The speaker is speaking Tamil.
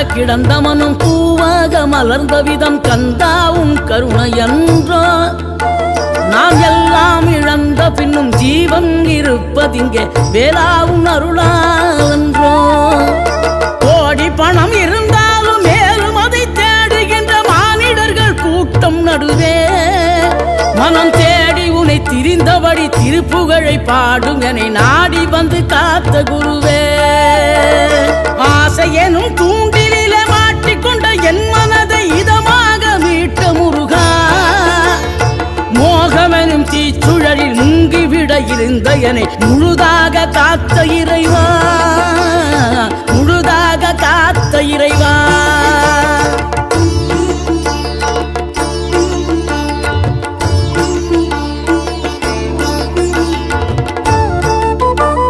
கிடந்த மனம் பூவாக மலர்ந்த விதம் கந்தாவும் கருணை என்றோ. நாம் எல்லாம் இழந்த பின்னும் ஜீவன் இருப்பதிங்கே வேளாவும் அருளாவென்றோ. கோடி பணம் இருந்தாலும் மேலும் அதை தேடுகின்ற மானிடர்கள் கூட்டம் நடுவே மனம் தேடி உனை திரிந்தபடி திருப்புகழை பாடும் என நாடி வந்து காத்த குருவே. ஆசை எனும் தூண்டிலே மாட்டிக்கொண்ட என் மனதை இதமாக மீட்ட முருகா. மோகமெனும் தீச்சுழலில் முங்கிவிட இருந்த என்னை முழுதாக காத்த இறைவா.